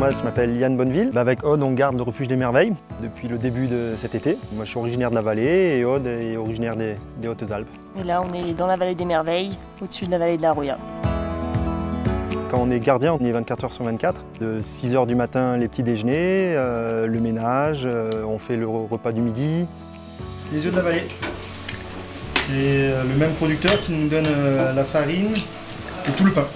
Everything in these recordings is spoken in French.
Moi, je m'appelle Yann Bonneville. Avec Aude, on garde le refuge des merveilles depuis le début de cet été. Moi, je suis originaire de la vallée et Aude est originaire des Hautes-Alpes. Et là, on est dans la vallée des merveilles, au-dessus de la vallée de la Roya. Quand on est gardien, on est 24 h sur 24. De 6 h du matin, les petits déjeuners, le ménage, on fait le repas du midi. Les œufs de la vallée. C'est le même producteur qui nous donne la farine et tout le pain.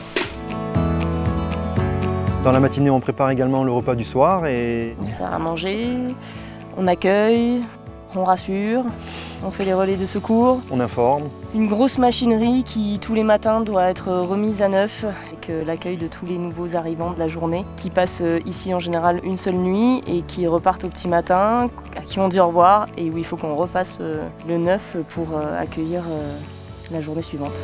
Dans la matinée, on prépare également le repas du soir. On sert à manger, on accueille, on rassure, on fait les relais de secours. On informe. Une grosse machinerie qui, tous les matins, doit être remise à neuf, avec l'accueil de tous les nouveaux arrivants de la journée, qui passent ici en général une seule nuit et qui repartent au petit matin, à qui on dit au revoir et où il faut qu'on refasse le neuf pour accueillir la journée suivante.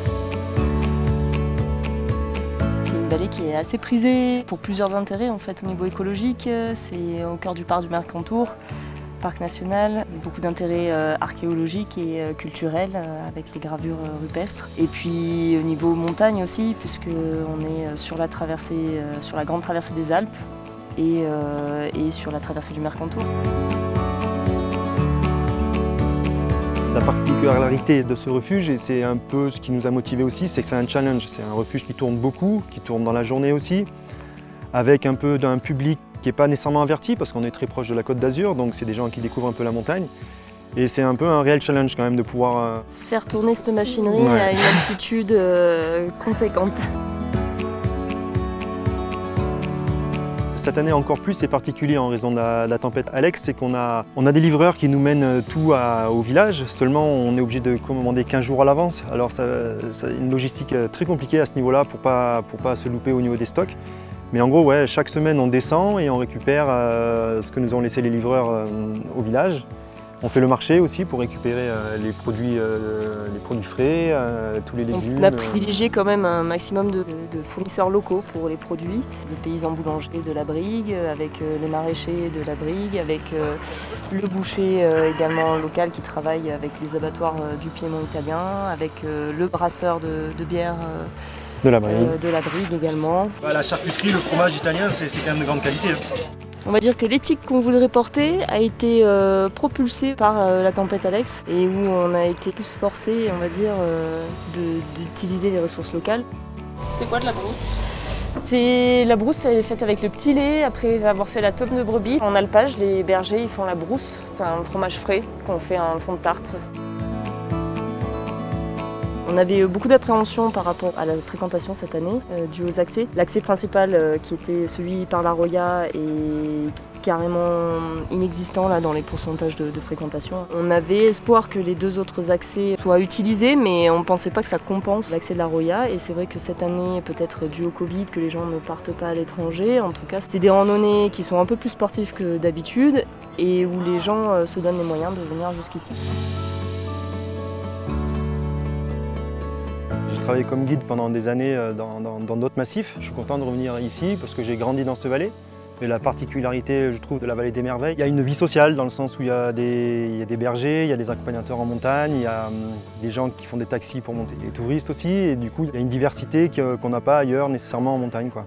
C'est une vallée qui est assez prisée pour plusieurs intérêts en fait au niveau écologique. C'est au cœur du parc du Mercantour, parc national, beaucoup d'intérêts archéologiques et culturels avec les gravures rupestres. Et puis au niveau montagne aussi, puisqu'on est sur la traversée, sur la grande traversée des Alpes et sur la traversée du Mercantour. La particularité de ce refuge, et c'est un peu ce qui nous a motivés aussi, c'est que c'est un challenge. C'est un refuge qui tourne beaucoup, qui tourne dans la journée aussi, avec un peu d'un public qui n'est pas nécessairement averti, parce qu'on est très proche de la Côte d'Azur, donc c'est des gens qui découvrent un peu la montagne. Et c'est un peu un réel challenge quand même de pouvoir... faire tourner cette machinerie à une altitude conséquente. Cette année encore plus, c'est particulier en raison de la tempête Alex, c'est qu'on a des livreurs qui nous mènent tout au village, seulement on est obligé de commander 15 jours à l'avance. Alors c'est une logistique très compliquée à ce niveau-là pour pas se louper au niveau des stocks. Mais en gros, ouais, chaque semaine on descend et on récupère ce que nous ont laissé les livreurs au village. On fait le marché aussi pour récupérer les produits frais, tous les légumes. On a privilégié quand même un maximum de fournisseurs locaux pour les produits. Les paysans boulangers de la Brigue, avec les maraîchers de la Brigue, avec le boucher également local qui travaille avec les abattoirs du Piémont italien, avec le brasseur de bière de la Brigue également. La charcuterie, le fromage italien, c'est quand même de grande qualité. On va dire que l'éthique qu'on voudrait porter a été propulsée par la tempête Alex et où on a été plus forcé, on va dire, d'utiliser les ressources locales. C'est quoi de la brousse? La brousse, elle est faite avec le petit lait, après avoir fait la taupe de brebis. En alpage, les bergers ils font la brousse, c'est un fromage frais qu'on fait en fond de tarte. On avait beaucoup d'appréhension par rapport à la fréquentation cette année, due aux accès. L'accès principal qui était celui par la Roya est carrément inexistant là, dans les pourcentages de fréquentation. On avait espoir que les deux autres accès soient utilisés, mais on ne pensait pas que ça compense l'accès de la Roya. Et c'est vrai que cette année, peut-être dû au Covid, que les gens ne partent pas à l'étranger. En tout cas, c'était des randonnées qui sont un peu plus sportives que d'habitude et où les gens se donnent les moyens de venir jusqu'ici. J'ai travaillé comme guide pendant des années dans d'autres massifs. Je suis content de revenir ici parce que j'ai grandi dans cette vallée. Et la particularité, je trouve, de la vallée des merveilles, il y a une vie sociale dans le sens où il y a des bergers, il y a des accompagnateurs en montagne, il y a des gens qui font des taxis pour monter, les touristes aussi. Et du coup, il y a une diversité qu'on n'a pas ailleurs nécessairement en montagne, quoi.